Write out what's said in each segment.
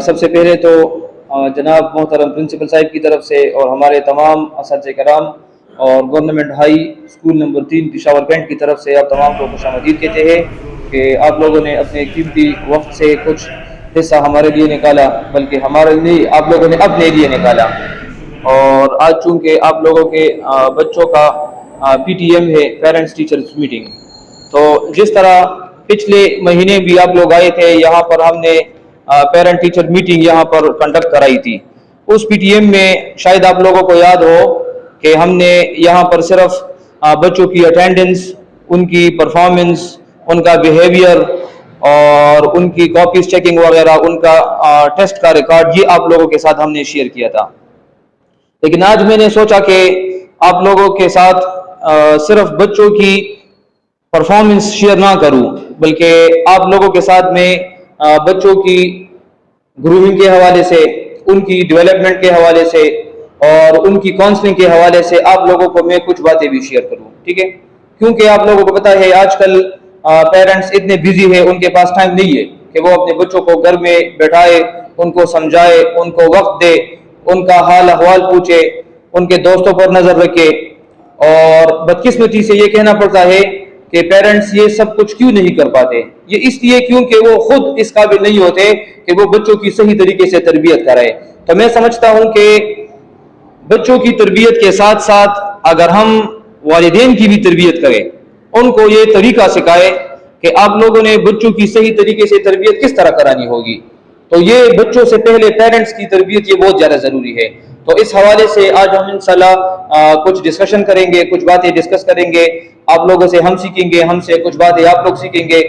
सबसे पहले तो जनाब मोहतरम प्रिंसिपल साहिब की तरफ से और हमारे तमाम असातिज़े कराम और government high school number 3 Peshawar cantt की तरफ से आप तमाम को खुशामदीद कहते हैं कि आप लोगों ने अपने कीमती वक्त से कुछ हिस्सा हमारे लिए निकाला, बल्कि हमारे लिए आप लोगों ने अपने लिए निकाला। और आज चूँकि आप लोगों के बच्चों का PTM है, पेरेंट्स टीचर्स मीटिंग, तो जिस तरह पिछले महीने भी आप लोग आए थे, यहाँ पर हमने पेरेंट टीचर मीटिंग यहाँ पर कंडक्ट कराई थी। उस PTM में शायद आप लोगों को याद हो कि हमने यहाँ पर सिर्फ बच्चों की अटेंडेंस, उनकी परफॉर्मेंस, उनका बिहेवियर और उनकी कॉपीज चेकिंग वगैरह, उनका टेस्ट का रिकॉर्ड, ये आप लोगों के साथ हमने शेयर किया था। लेकिन आज मैंने सोचा कि आप लोगों के साथ सिर्फ बच्चों की परफॉर्मेंस शेयर ना करूं, बल्कि आप लोगों के साथ में बच्चों की ग्रूमिंग के हवाले से, उनकी डेवलपमेंट के हवाले से और उनकी काउंसलिंग के हवाले से आप लोगों को मैं कुछ बातें भी शेयर करूं, ठीक है? क्योंकि आप लोगों को पता है आजकल पेरेंट्स इतने बिजी है, उनके पास टाइम नहीं है कि वो अपने बच्चों को घर में बैठाए, उनको समझाए, उनको वक्त दे, उनका हाल अहवाल पूछे, उनके दोस्तों पर नजर रखे। और बदकिस्मती से ये कहना पड़ता है कि पेरेंट्स ये सब कुछ क्यों नहीं कर पाते। ये इसलिए क्योंकि वो खुद इस काबिल नहीं होते कि वो बच्चों की सही तरीके से तरबियत कराए। तो मैं समझता हूं कि बच्चों की तरबियत के साथ साथ अगर हम वालिदैन की भी तरबियत करें, उनको ये तरीका सिखाए कि आप लोगों ने बच्चों की सही तरीके से तरबियत किस तरह करानी होगी, तो ये बच्चों से पहले पेरेंट्स की तरबियत ये बहुत ज्यादा जरूरी है। तो इस हवाले से आज हम इंशाल्लाह कुछ डिस्कशन करेंगे, कुछ बातें डिस्कस करेंगे। आप लोगों से हम सीखेंगे, हमसे कुछ बातें आप लोग सीखेंगे,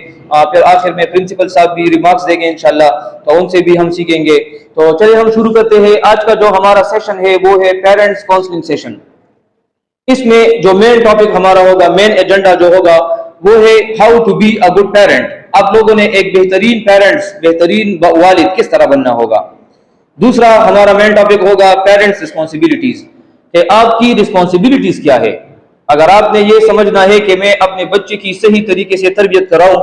फिर आखिर में प्रिंसिपल साहब भी रिमार्क्स देंगे इंशाल्लाह, तो उनसे भी हम सीखेंगे। तो चलिए हम शुरू करते हैं। आज का जो हमारा सेशन है वो है पेरेंट्स काउंसलिंग सेशन। इसमें जो मेन टॉपिक हमारा होगा, मेन एजेंडा जो होगा वो है how to be a good parent. आप लोगों ने एक बेहतरीन पेरेंट्स, बेहतरीन वालिद किस तरह बनना होगा। दूसरा हमारा मेन टॉपिक होगा पेरेंट्स रिस्पॉन्सिबिलिटीज, कि आपकी रिस्पॉन्सिबिलिटीज क्या है। अगर आपने ये समझना है कि मैं अपने बच्चे की सही तरीके से तरबियत कराऊं,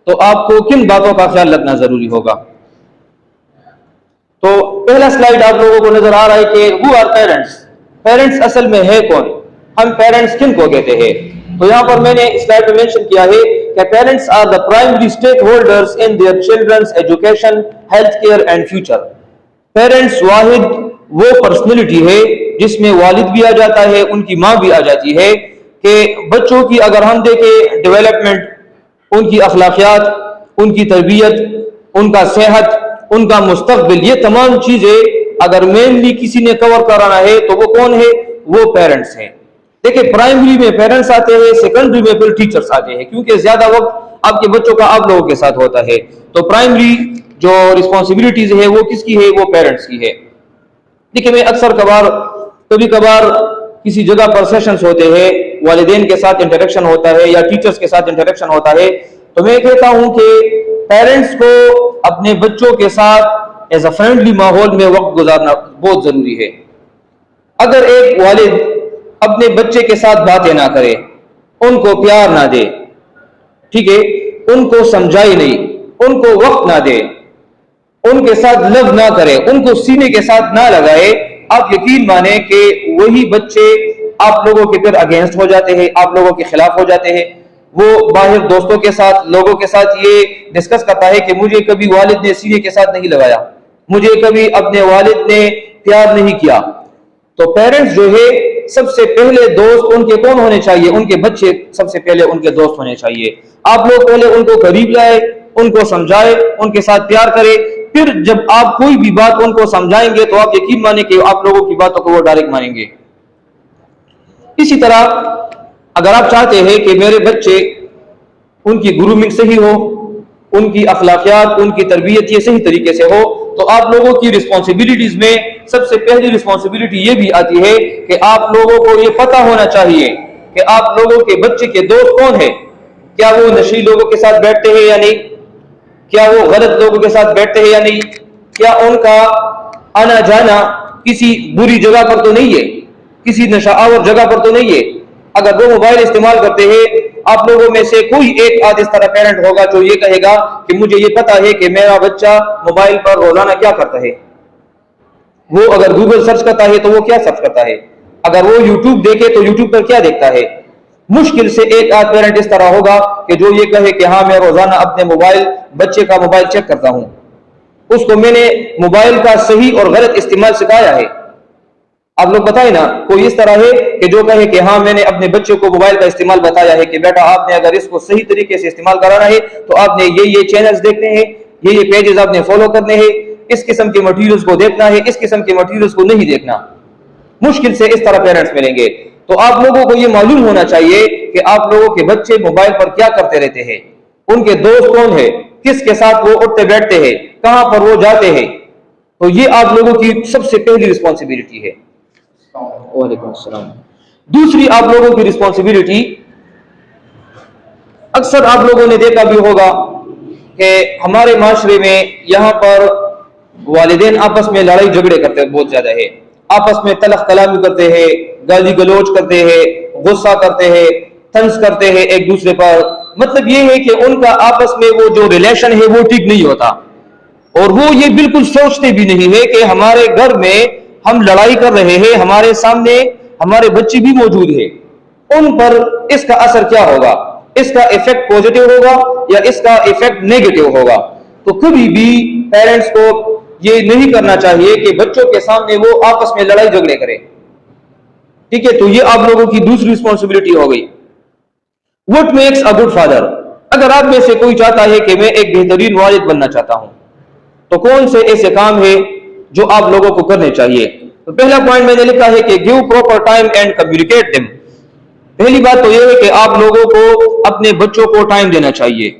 तो आपको किन बातों का ख्याल रखना जरूरी होगा। तो पहला स्लाइड आप लोगों को नजर आ रहा है कि हु आर पेरेंट्स। पेरेंट्स असल में है कौन, हम पेरेंट्स किन को कहते हैं। तो यहाँ पर मैंने स्लाइड में मेंशन किया है कि parents are the primary stakeholders in their children's education, health care and future. Parents वाहिद वो पर्सनैलिटी है जिसमें वालिद भी आ जाता है, उनकी माँ भी आ जाती है, कि बच्चों की अगर हम देखें डेवलपमेंट, उनकी अखलाकियात, उनकी तरबियत, उनका सेहत, उनका मुस्तकबिल, ये तमाम चीजें अगर मेनली किसी ने कवर कराना है तो वो कौन है, वो पेरेंट्स हैं। देखिए प्राइमरी में पेरेंट्स आते हैं, सेकेंडरी में फिर टीचर्स आते हैं, क्योंकि ज्यादा वक्त आपके बच्चों का आप लोगों के साथ होता है। तो प्राइमरी जो रिस्पॉन्सिबिलिटीज है वो किसकी है, वो पेरेंट्स की है। देखिए मैं अक्सर कभी कभार किसी जगह पर सेशंस होते हैं, वालिदैन के साथ इंटरेक्शन होता है या टीचर्स के साथ इंटरेक्शन होता है, तो मैं कहता हूं कि पेरेंट्स को अपने बच्चों के साथ एज अ फ्रेंडली माहौल में वक्त गुजारना बहुत जरूरी है। अगर एक वालिद अपने बच्चे के साथ बातें ना करे, उनको प्यार ना दे, ठीक है, उनको समझाए नहीं, उनको वक्त ना दे, उनके साथ लव ना करे, उनको सीने के साथ ना लगाए, आप यकीन माने कि वही बच्चे आप लोगों के फिर अगेंस्ट हो जाते हैं, आप लोगों के खिलाफ हो जाते हैं। वो बाहर दोस्तों के साथ, लोगों के साथ ये डिस्कस करता है कि मुझे कभी वालिद ने सीने के साथ नहीं लगाया, मुझे कभी अपने वालिद ने प्यार नहीं किया। तो पेरेंट्स जो है सबसे पहले दोस्त उनके कौन होने चाहिए, उनके बच्चे सबसे पहले उनके दोस्त होने चाहिए। आप लोग पहले उनको करीब लाए, उनको समझाए, उनके साथ प्यार करें, फिर जब आप कोई भी बात उनको समझाएंगे तो आप यकीन माने कि आप लोगों की बातों को वो डायरेक्ट मानेंगे। इसी तरह अगर आप चाहते हैं कि मेरे बच्चे, उनकी ग्रूमिंग सही हो, उनकी अखलाकियात, उनकी तरबियत ये सही तरीके से हो, तो आप लोगों की रिस्पॉन्सिबिलिटीज में सबसे पहली रिस्पॉन्सिबिलिटी ये भी आती है कि आप लोगों को ये पता होना चाहिए कि आप लोगों के बच्चे के दोस्त कौन है। क्या वो नशे लोगों के साथ बैठते हैं या नहीं, क्या वो गलत लोगों के साथ बैठते हैं या नहीं, क्या उनका आना जाना किसी बुरी जगह पर तो नहीं है, किसी नशाआवर जगह पर तो नहीं है। अगर वो मोबाइल इस्तेमाल करते हैं आप लोगों में से कोई एक आध इस तरह पेरेंट होगा जो ये कहेगा कि मुझे ये पता है कि मेरा बच्चा मोबाइल पर रोजाना क्या करता है। वो अगर गूगल सर्च करता है तो वो क्या सर्च करता है, अगर वो यूट्यूब देखे तो यूट्यूब पर क्या देखता है। मुश्किल से एक आध पेरेंट इस तरह होगा कि जो ये कहे कि हाँ मैं रोजाना अपने बच्चे का मोबाइल चेक करता हूं, उसको मैंने मोबाइल का सही और गलत इस्तेमाल सिखाया है। आप लोग बताए ना, कोई इस तरह है कि जो कहे कि हाँ मैंने अपने बच्चे को मोबाइल का इस्तेमाल बताया है कि बेटा आपने अगर इसको सही तरीके से इस्तेमाल कराना है तो आपने ये चैनल्स देखने हैं, ये पेजेस आपने फॉलो करने हैं, इस किस्म के मटेरियल्स को देखना है, इस किस्म के मटेरियल्स को नहीं देखना। मुश्किल से इस तरह पेरेंट्स मिलेंगे। तो आप लोगों को ये मालूम होना चाहिए कि आप लोगों के बच्चे मोबाइल पर क्या करते रहते हैं, उनके दोस्त कौन है, किसके साथ वो उठते बैठते हैं, कहां पर वो जाते हैं। तो ये आप लोगों की सबसे पहली रिस्पॉन्सिबिलिटी है। वालेकुम अस्सलाम। दूसरी आप लोगों की रिस्पॉन्सिबिलिटी, अक्सर आप लोगों ने देखा भी होगा कि हमारे माशरे में यहाँ पर वालिदैन आपस में लड़ाई झगड़े करते बहुत ज्यादा है, आपस में तलख कलामी करते हैं, गाली गलोच करते हैं, गुस्सा करते हैं, तंज करते हैं एक दूसरे पर। मतलब ये है कि उनका आपस में वो जो रिलेशन है वो ठीक नहीं होता, और वो ये बिल्कुल सोचते भी नहीं है कि हमारे घर में हम लड़ाई कर रहे हैं, हमारे सामने हमारे बच्चे भी मौजूद है, उन पर इसका असर क्या होगा, इसका इफेक्ट पॉजिटिव होगा या इसका इफेक्ट नेगेटिव होगा। तो कभी भी पेरेंट्स को ये नहीं करना चाहिए कि बच्चों के सामने वो आपस में लड़ाई झगड़े करें। ठीक है, तो ये आप लोगों की दूसरी रिस्पॉन्सिबिलिटी हो गई। What makes a good father, अगर आप में से कोई चाहता है कि मैं एक बेहतरीन वालिद बनना चाहता हूं, तो कौन से ऐसे काम है जो आप लोगों को करने चाहिए। तो पहला पॉइंट मैंने लिखा है कि give proper time and communicate them. पहली बात तो यह है कि आप लोगों को अपने बच्चों को टाइम देना चाहिए।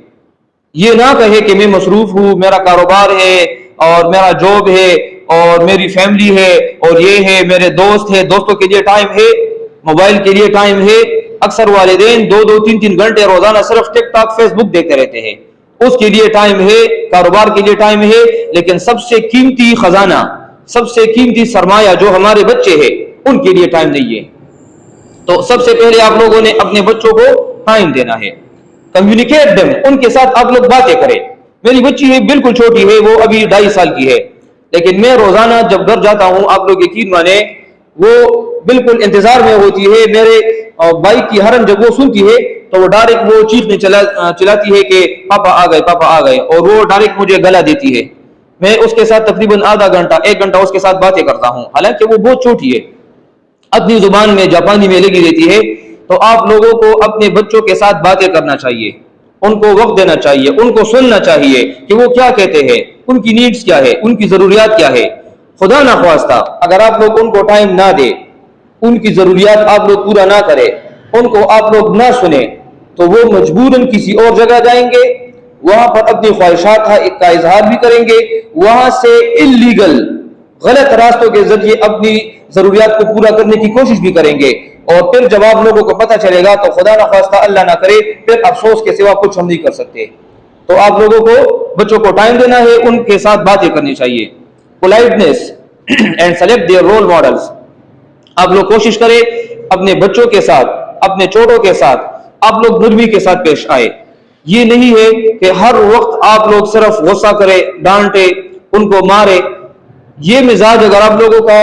ये ना कहे कि मैं मसरूफ हूं, मेरा कारोबार है और मेरा जॉब है और मेरी फैमिली है और ये है, मेरे दोस्त है, दोस्तों के लिए टाइम है, मोबाइल के लिए टाइम है। अक्सर वालिदैन 2-2, 3-3 घंटे रोजाना सिर्फ टिकटॉक फेसबुक देखते रहते हैं, उसके लिए टाइम है, कारोबार के लिए टाइम है, लेकिन सबसे कीमती खजाना, सबसे कीमती सरमाया जो हमारे बच्चे हैं उनके लिए टाइम नहीं है। तो सबसे पहले आप लोगों ने अपने बच्चों को टाइम देना है। कम्युनिकेट देम, उनके साथ आप लोग बातें करें। मेरी बच्ची है, बिल्कुल छोटी है, वो अभी 2.5 साल की है, लेकिन मैं रोजाना जब घर जाता हूं, आप लोग यकीन माने, वो बिल्कुल इंतजार में होती है। मेरे बाइक की हॉर्न जब वो सुनती है तो वो डायरेक्ट वो चीखने चिल्लाती है कि पापा आ गए, पापा आ गए, और वो डायरेक्ट मुझे गला देती है। मैं उसके साथ तकरीबन आधा घंटा 1 घंटा उसके साथ बातें करता हूं, हालांकि वो बहुत छोटी है, अपनी जुबान में जापानी में लगी रहती है। तो आप लोगों को अपने बच्चों के साथ बातें करना चाहिए, उनको वक्त देना चाहिए, उनको सुनना चाहिए कि वो क्या कहते हैं, उनकी नीड्स क्या है, उनकी जरूरियात क्या है। खुदा ना ख्वास्ता अगर आप लोग उनको टाइम ना दे, उनकी जरूरियात आप लोग पूरा ना करें, उनको आप लोग ना सुने, तो वो मजबूरन किसी और जगह जाएंगे, वहां पर अपनी ख्वाहिशात का इजहार भी करेंगे, वहां से इल्लीगल गलत रास्तों के जरिए अपनी जरूरियात को पूरा करने की कोशिश भी करेंगे। और फिर जब आप लोगों को पता चलेगा तो खुदा ना खास्ता अल्लाह ना करे, फिर अफसोस के सिवा कुछ हम नहीं कर सकते। तो आप लोगों को बच्चों को टाइम देना है, उनके साथ बातें करनी चाहिए। Politeness and select their role models, आप लोग कोशिश करें अपने बच्चों के साथ, अपने छोटों के साथ आप लोग नरमी के साथ पेश आए। ये नहीं है कि हर वक्त आप लोग सिर्फ गुस्सा करें, डांटे, उनको मारे। ये मिजाज अगर आप लोगों का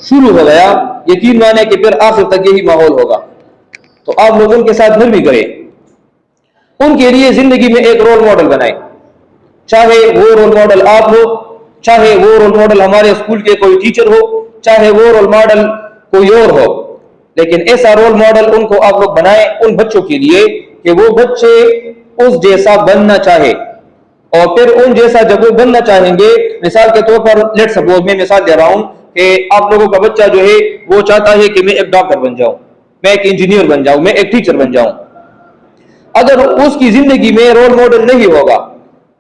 शुरू हो गया, यकीन माने कि फिर आखिर तक यही माहौल होगा। तो आप लोग उनके साथ नरमी करें, उनके लिए जिंदगी में एक रोल मॉडल बनाए, चाहे वो रोल मॉडल आप हो, चाहे वो रोल मॉडल हमारे स्कूल के कोई टीचर हो, चाहे वो रोल मॉडल कोई और हो, लेकिन ऐसा रोल मॉडल उनको आप लोग बनाए उन बच्चों के लिए कि वो बच्चे उस जैसा बनना चाहे। और फिर उन जैसा जब वो बनना चाहेंगे, मिसाल के तौर पर लेट सपोज मैं मिसाल दे रहा हूं कि आप लोगों का बच्चा जो है वो चाहता है कि मैं एक डॉक्टर बन जाऊं, मैं एक इंजीनियर बन जाऊं, मैं एक टीचर बन जाऊं। अगर उसकी जिंदगी में रोल मॉडल नहीं होगा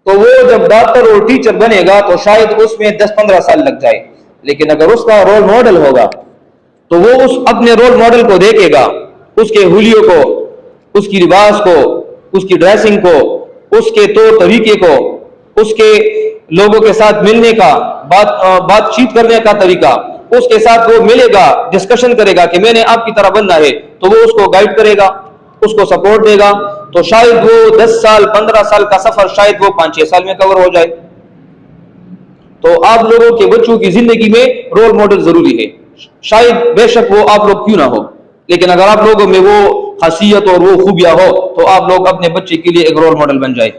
तो वो जब डॉक्टर और टीचर बनेगा तो शायद उसमें 10-15 साल लग जाए, लेकिन अगर उसका रोल मॉडल होगा तो वो उस अपने रोल मॉडल को देखेगा, उसके हुलियों को, उसकी लिबास को, उसकी ड्रेसिंग को, उसके तौर तरीके को, उसके लोगों के साथ मिलने का, बातचीत करने का तरीका, उसके साथ वो मिलेगा, डिस्कशन करेगा कि मैंने आपकी तरह बनना है, तो वो उसको गाइड करेगा, उसको सपोर्ट देगा तो शायद वो 10 साल 15 साल का सफर शायद वो 5-6 साल में कवर हो जाए। तो आप लोगों के बच्चों की जिंदगी में रोल मॉडल जरूरी है, शायद बेशक वो आप लोग क्यों ना हो, लेकिन अगर आप लोगों में वो खासियत और वो खूबियां हो तो आप लोग अपने बच्चे के लिए एक रोल मॉडल बन जाए।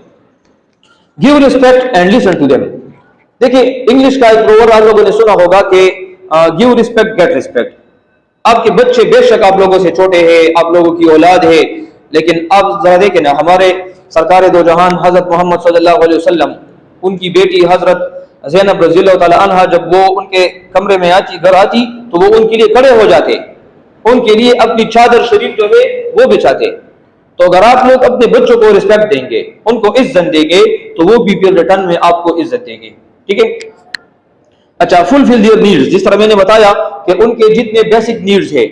Give respect and listen to them. देखिए इंग्लिश का एक प्रोवर्ब आप लोगों ने सुना होगा कि गिव रिस्पेक्ट गेट रिस्पेक्ट। आपके बच्चे बेशक आप लोगों से छोटे हैं, आप लोगों की औलाद है, लेकिन आप जरा देखें ना, हमारे सरकार दो जहान हजरत मोहम्मद सल्लल्लाहु अलैहि वसल्लम, उनकी बेटी हजरत ज़ैनब रज़ियल्लाहु ताला अन्हा जब वो उनके कमरे में आती, घर आती, तो वो उनके लिए खड़े हो जाते, उनके लिए अपनी चादर शरीफ जो है वो बिछाते। तो अगर आप लोग अपने बच्चों को रिस्पेक्ट देंगे, उनको इज्जत देंगे, तो वो भी फिर रिटर्न में आपको इज्जत देंगे। ठीक है। अच्छा, फुलफिल देयर नीड्स, जिस तरह मैंने बताया कि उनके जितने बेसिक नीड्स है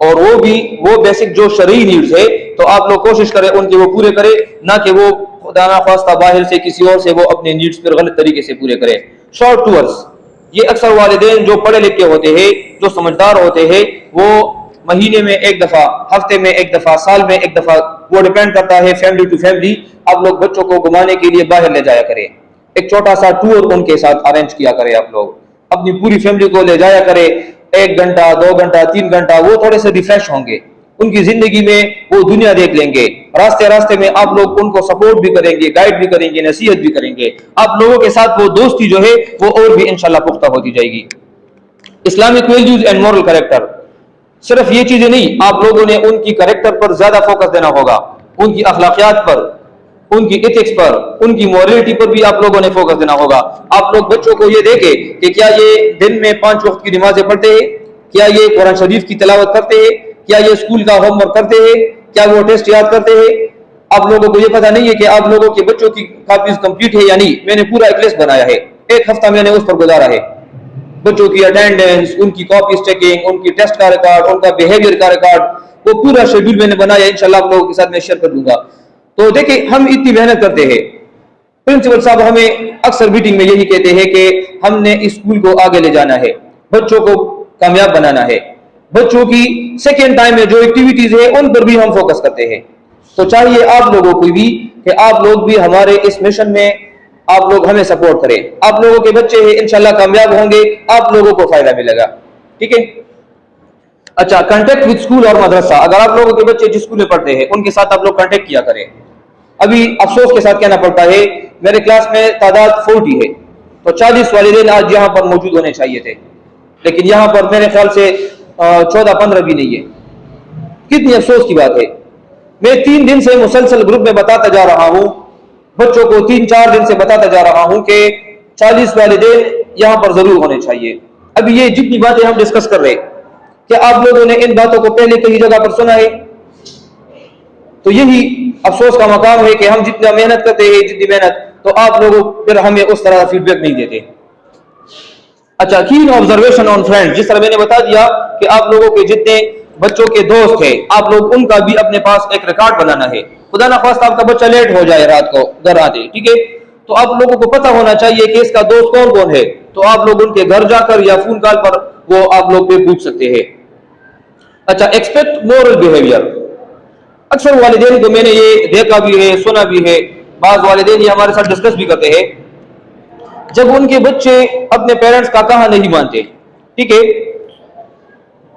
और वो बेसिक जो शरई नीड्स है, तो आप लोग कोशिश करें उनके वो पूरे करें, ना कि वो खुदा ना ख्वास्ता बाहर से किसी और से वो अपने नीड्स पर गलत तरीके से पूरे करें। शॉर्ट टूर्स, ये अक्सर वालिदैन जो पढ़े लिखे होते हैं, जो समझदार होते हैं, वो महीने में एक दफा, हफ्ते में एक दफा, साल में एक दफा, वो डिपेंड करता है फैमिली टू फैमिली, आप लोग बच्चों को घुमाने के लिए बाहर ले जाया करें। एक छोटा सा टूर उनके साथ अरेंज किया करें, आप लोग अपनी पूरी फैमिली को ले जाया करें, 1 घंटा 2 घंटा 3 घंटा, वो थोड़े से रिफ्रेश होंगे, उनकी जिंदगी में वो दुनिया देख लेंगे। रास्ते रास्ते में आप लोग उनको सपोर्ट भी करेंगे, गाइड भी करेंगे, नसीहत भी करेंगे। आप लोगों के साथ वो दोस्ती जो है वो और भी इंशाल्लाह पुख्ता होती जाएगी। Islamic values and moral character, सिर्फ ये चीजें नहीं, आप लोगों ने उनकी कैरेक्टर पर ज्यादा फोकस देना होगा, उनकी अखलाकियात पर, उनकी एथिक्स पर, उनकी मॉरलिटी पर भी आप लोगों ने फोकस देना होगा। आप लोग बच्चों को ये देखें कि क्या ये दिन में 5 वक्त की नमाजें पढ़ते हैं, क्या ये कुरान शरीफ की तिलावत करते हैं, क्या ये स्कूल का होमवर्क करते हैं, क्या वो टेस्ट याद करते हैं। आप लोगों को ये पता नहीं है कि आप लोगों के बच्चों की कॉपीज कंप्लीट है या नहीं। मैंने पूरा एक लिस्ट बनाया है, 1 हफ्ता मैंने उस पर गुजारा है। बच्चों की अटेंडेंस, उनकी कॉपीज चेकिंग, उनकी टेस्ट का रिकॉर्ड, उनका बिहेवियर का रिकॉर्ड, वो पूरा शेड्यूल मैंने बनाया, इंशाल्लाह आप लोगों के साथ मैं शेयर कर दूंगा। तो देखिए हम इतनी मेहनत करते हैं, प्रिंसिपल साहब हमें अक्सर मीटिंग में यही कहते हैं कि हमने इस स्कूल को आगे ले जाना है, बच्चों को कामयाब बनाना है, बच्चों की सेकेंड टाइम में जो एक्टिविटीज है उन पर भी हम फोकस करते हैं। तो चाहिए आप लोगों को भी कि आप लोग भी हमारे इस मिशन में आप लोग हमें सपोर्ट करें। आप लोगों के बच्चे हैं इंशाल्लाह कामयाब होंगे, आप लोगों को फायदा मिलेगा। ठीक है। अच्छा, कांटेक्ट विद स्कूल और मदरसा, अगर आप लोगों के बच्चे जिस स्कूल में पढ़ते हैं उनके साथ आप लोग कांटेक्ट किया करें। अभी अफसोस के साथ कहना पड़ता है, मेरे क्लास में तादाद 40 है, तो 40 वालिदैन आज यहाँ पर मौजूद होने चाहिए थे, लेकिन यहाँ पर मेरे ख्याल से 14-15 भी नहीं है। कितनी अफसोस की बात है। मैं 3 दिन से मुसलसल ग्रुप में बताता जा रहा हूँ, बच्चों को 3-4 दिन से बताता जा रहा हूँ कि 40 वालिदैन यहाँ पर जरूर होने चाहिए। अभी ये जितनी बातें हम डिस्कस कर रहे हैं, क्या आप लोगों ने इन बातों को पहले कहीं जगह पर सुना है? तो यही अफसोस का मकाम है कि हम जितना मेहनत करते हैं, जितनी मेहनत, तो आप लोगों फिर हमें उस तरह फीडबैक नहीं देते। अच्छा, कीन ऑब्जर्वेशन ऑन फ्रेंड्स, जिस तरह मैंने बता दिया कि आप लोगों के जितने बच्चों के दोस्त हैं, आप लोग उनका भी अपने पास एक रिकॉर्ड बनाना है। खुदा ना खास्ता आपका बच्चा लेट हो जाए रात को घर आते, ठीक है, तो आप लोगों को पता होना चाहिए कि इसका दोस्त कौन कौन है, तो आप लोग उनके घर जाकर या फोन कॉल पर वो आप लोग पे पूछ सकते हैं। अच्छा, एक्सपेक्ट मोरल बिहेवियर, अक्सर वालिदैन को मैंने ये देखा भी है, सुना भी है, बाज़ वालिदैन ये हमारे साथ डिस्कस भी करते हैं, जब उनके बच्चे अपने पेरेंट्स का कहा नहीं मानते, ठीक है,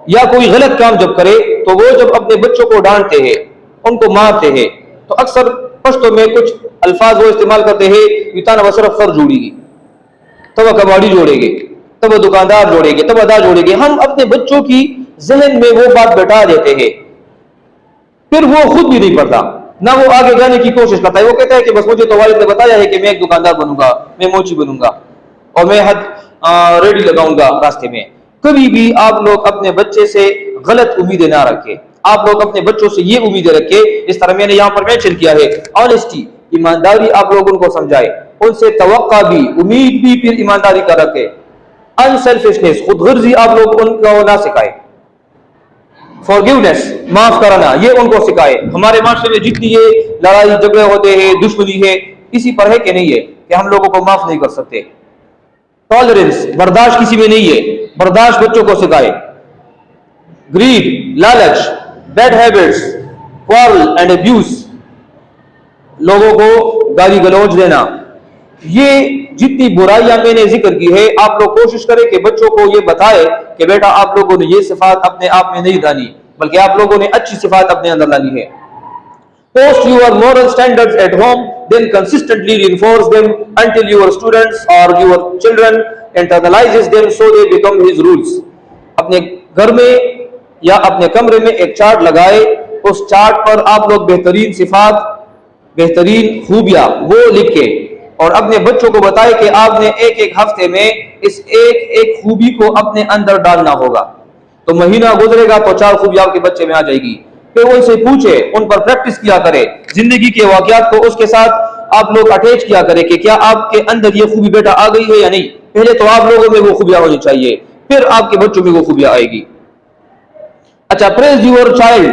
या कोई गलत काम जब करे, तो वो जब अपने बच्चों को डांटते हैं, उनको मारते हैं, तो अक्सर पश्तो में कुछ अल्फाज वो इस्तेमाल करते हैं, युताना वसरफ सर जोड़ेगी, तब कबाड़ी जोड़ेंगे, तब दुकानदार जोड़ेंगे, तब अदा जोड़ेंगे। हम अपने बच्चों की जहन में वो बात बैठा देते हैं, फिर वो खुद भी नहीं पढ़ता, ना वो आगे जाने की कोशिश करता है। वो कहता है कि बस मुझे तो वालिद ने बताया है कि मैं एक दुकानदार बनूंगा, मैं मोची बनूंगा और मैं रेडी लगाऊंगा रास्ते में। कभी भी आप लोग अपने बच्चे से गलत उम्मीदें ना रखें, आप लोग अपने बच्चों से ये उम्मीदें रखें, इस तरह मैंने यहाँ पर मेंशन किया है, ऑनेस्टी, ईमानदारी आप लोग उनको समझाए, उनसे तवक्का भी, उम्मीद भी फिर ईमानदारी का रखे। अनसेल्फिशनेस, खुदगर्जी आप लोग उनको ना सिखाए। फॉरगिवनेस, माफ कराना, ये उनको सिखाए। हमारे माशरे में जितनी ये लड़ाई झगड़े होते हैं, दुश्मनी है, इसी पर है कि नहीं है कि हम लोगों को माफ नहीं कर सकते। टॉलरेंस, बर्दाश्त किसी में नहीं है, बर्दाश्त बच्चों को सिखाए। ग्रीड, लालच, bad habits, quarrel and abuse, लोगों को गाली गलौज देना, ये जितनी बुराइयां मैंने जिक्र की है, आप लोग कोशिश करें कि बच्चों को ये बताए कि बेटा आप लोगों ने ये सिफात अपने आप में नहीं डाली, बल्कि आप लोगों ने अच्छी सिफात अपने अंदर लानी है। Post your moral standards at home, then consistently reinforce them until your students or your children internalizes them so they become his rules. अपने घर में या अपने कमरे में एक चार्ट लगाए, उस चार्ट पर आप लोग बेहतरीन सिफात, बेहतरीन खूबियां वो लिखे और अपने बच्चों को बताए कि आपने एक एक हफ्ते में इस एक एक खूबी को अपने अंदर डालना होगा। तो महीना गुजरेगा तो 4 खूबी आपके बच्चे में आ जाएगी। फिर उनसे पूछे, उन पर प्रैक्टिस किया करे, जिंदगी के वाकयात को उसके साथ आप लोग अटैच किया करें कि क्या आपके अंदर ये खूबी बेटा आ गई है या नहीं। पहले तो आप लोगों में वो खूबियां होनी चाहिए, फिर आपके बच्चों में वो खूबियां आएगी। अच्छा, प्रेज योर चाइल्ड,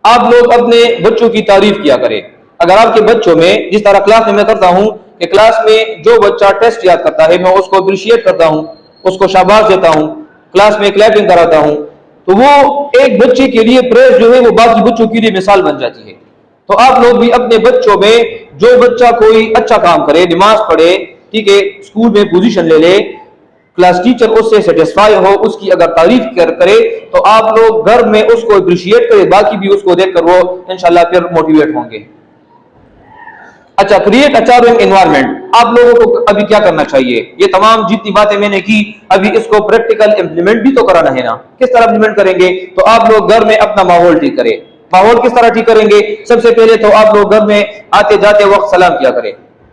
आप लोग अपने बच्चों की तारीफ किया करें। अगर आपके बच्चों में, जिस तरह क्लास में मैं करता हूं कि क्लास में जो बच्चा टेस्ट याद करता है मैं उसको अप्रिशिएट करता हूं, उसको शाबाश देता हूं, क्लास में क्लैपिंग कराता हूं, तो वो एक बच्चे के लिए प्रेज जो है वो बाकी बच्चों के लिए मिसाल बन जाती है। तो आप लोग भी अपने बच्चों में जो बच्चा कोई अच्छा काम करे, नमाज पढ़े, ठीक है, स्कूल में पोजीशन ले ले, क्लास टीचर उससे सेटिस्फाई हो, उसकी अगर तारीफ करे तो आप लोग घर में उसको अप्रिशिएट करें, बाकी भी उसको देखकर वो इंशाल्लाह फिर मोटिवेट होंगे। अच्छा, क्रिएट अ चार्मिंग एनवायरनमेंट, आप लोगों को अभी क्या करना चाहिए, ये तमाम जितनी बातें मैंने की अभी इसको प्रैक्टिकल इंप्लीमेंट भी तो कराना है ना। किस तरह इंप्लीमेंट करेंगे, तो आप लोग घर में अपना माहौल ठीक करें। माहौल किस तरह ठीक करेंगे, सबसे पहले तो आप लोग घर में आते जाते वक्त सलाम किया करें,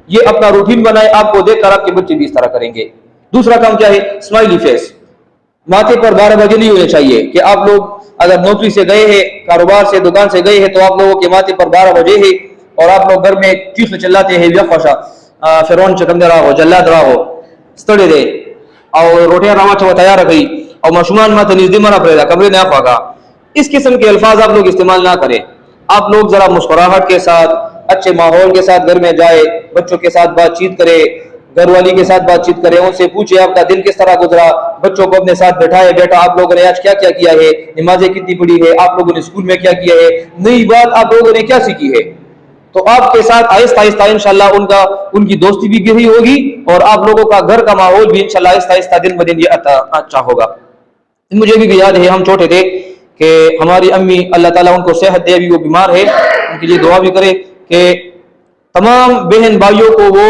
ये अपना रूटीन बनाए, आपको देखकर आपके बच्चे भी इस तरह करेंगे। दूसरा काम क्या है, स्माइली फेस, माथे पर 12 बजे नहीं होने चाहिए कि आप लोग अगर नौकरी से गए हैं, कारोबार से, दुकान से गए हैं तो आप लोगों के माथे पर 12 बजे है और आप लोग घर में चीख चिल्लाते हैं, फिरौन चकंदे रहा हो, जल्लाद रहा हो, स्तड़े दे और रोटियां रामा चवा तैयार रखी और मशुमान माथे निजदी मरा पड़ेगा, कमरे ने आफागा, इस किस्म के अल्फाज आप लोग इस्तेमाल ना करें। आप लोग जरा मुस्कुराहट के साथ, अच्छे माहौल के साथ घर में जाए, बच्चों के साथ बातचीत करे, घरवाली के साथ बातचीत करें, उनसे पूछे आपका दिन किस तरह गुजरा, बच्चों को अपने साथ बैठाए, बेटा आप लोगों ने आज क्या क्या किया है, नमाजें कितनी पढ़ी है, आप लोगों ने स्कूल में क्या किया है, नई बात आप लोगों ने क्या सीखी है। तो आपके साथ आहिस्ता आहिस्ता इंशाल्लाह उनकी दोस्ती भी गहरी होगी और आप लोगों का घर का माहौल भी इंशाल्लाह आहिस्ता आहिस्ता दिन ब दिन ये अच्छा होगा। मुझे भी याद है, हम छोटे थे कि हमारी अम्मी, अल्लाह ताला उनको सेहत दे, अभी वो बीमार है, उनके लिए दुआ भी करे कि तमाम बहन भाइयों को वो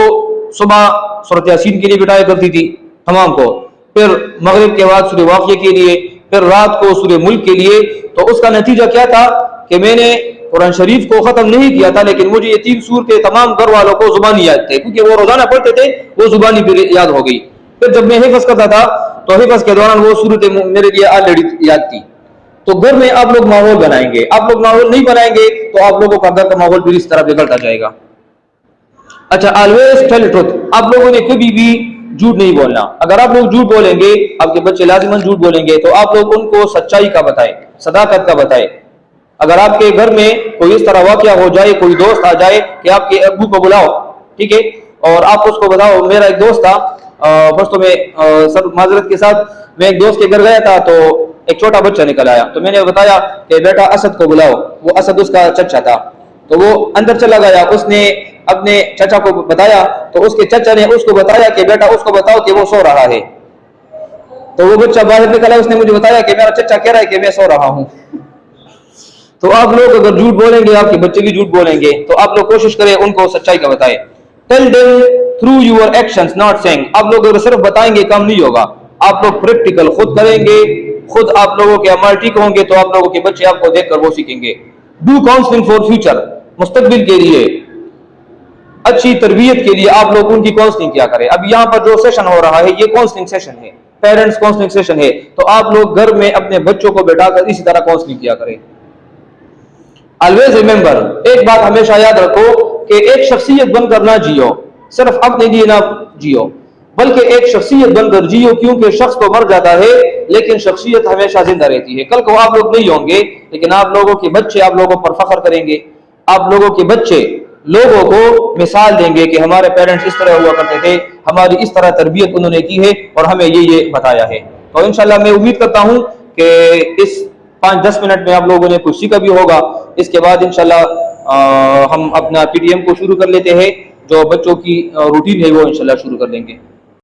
सुबह सूरत यासीन के लिए बिठाया करती थी तमाम को, फिर मगरिब के बाद सूरह वाक़िया के लिए, फिर रात को सूरह मुल्क के लिए। तो उसका नतीजा क्या था कि मैंने कुरान शरीफ को खत्म नहीं किया था, लेकिन मुझे ये 3 सूरतें तमाम घर वालों को जुबानी याद थे, क्योंकि वो रोजाना पढ़ते थे, वो जुबानी फिर याद हो गई। फिर जब मैं हिफ्ज़ करता था तो हिफ्ज़ के दौरान वो सूरतें मेरे लिए ऑलरेडी याद थी। तो घर में आप लोग माहौल बनाएंगे, आप लोग माहौल नहीं बनाएंगे तो आप लोगों का घर का माहौल फिर इस तरह बिगड़ता जाएगा। अच्छा, ऑलवेज टेल ट्रुथ, आप लोगों ने कभी भी झूठ नहीं बोलना। अगर आप लोग झूठ बोलेंगे, आपके बच्चे लाजिमन झूठ बोलेंगे, तो आप लोग उनको सच्चाई का बताएं, सदाकत का बताएं। अगर आपके घर में कोई इस तरह वाकया हो जाए, कोई दोस्त आ जाए कि आपके अब्बू को बुलाओ, ठीक है, और आप उसको बताओ मेरा एक दोस्त था, बस तो मैं सब माजरत के साथ मैं एक दोस्त के घर गया था तो एक छोटा बच्चा निकल आया, तो मैंने बताया कि बेटा असद को बुलाओ, वो असद उसका चचा था। तो वो अंदर चला गया, उसने अपने चचा को बताया, तो उसके चचा ने उसको बताया कि बेटा उसको बताओ कि वो सो रहा है। तो वो बच्चा बाहर निकला, उसने मुझे बताया कि मेरा चचा कह रहा है कि मैं सो रहा हूं। तो आप लोग अगर झूठ बोलेंगे, आपके बच्चे भी झूठ बोलेंगे, तो आप लोग कोशिश करें उनको सच्चाई का बताएं। Tell them through your actions not saying, आप लोग अगर सिर्फ बताएंगे काम नहीं होगा, आप लोग प्रैक्टिकल खुद करेंगे, खुद आप लोगों के अमल ठीक होंगे तो आप लोगों के बच्चे आपको देखकर वो सीखेंगे। डू काउंसलिंग फॉर फ्यूचर, मुस्तकबिल के लिए, अच्छी तरबियत के लिए आप लोग उनकी काउंसलिंग किया करें। अब यहाँ पर जो सेशन हो रहा है ये काउंसलिंग सेशन है, पेरेंट्स काउंसलिंग सेशन है, तो आप लोग घर में अपने बच्चों को बैठाकर इसी तरह काउंसलिंग किया करें। ऑलवेज रिमेंबर, एक बात हमेशा याद रखो कि एक शख्सियत बनकर ना जियो, सिर्फ अपने लिए ना जियो, बल्कि एक शख्सियत बनकर जियो, क्योंकि शख्स तो मर जाता है लेकिन शख्सियत हमेशा जिंदा रहती है। कल को आप लोग नहीं होंगे लेकिन आप लोगों के बच्चे आप लोगों पर फख्र करेंगे, आप लोगों के बच्चे लोगों को मिसाल देंगे कि हमारे पेरेंट्स इस तरह हुआ करते थे, हमारी इस तरह तरबियत उन्होंने की है और हमें ये बताया है। तो इंशाल्लाह मैं उम्मीद करता हूं कि इस 5-10 मिनट में आप लोगों ने कुछ सीखा भी होगा। इसके बाद इंशाल्लाह हम अपना PTM को शुरू कर लेते हैं, जो बच्चों की रूटीन है वो इंशाल्लाह शुरू कर देंगे।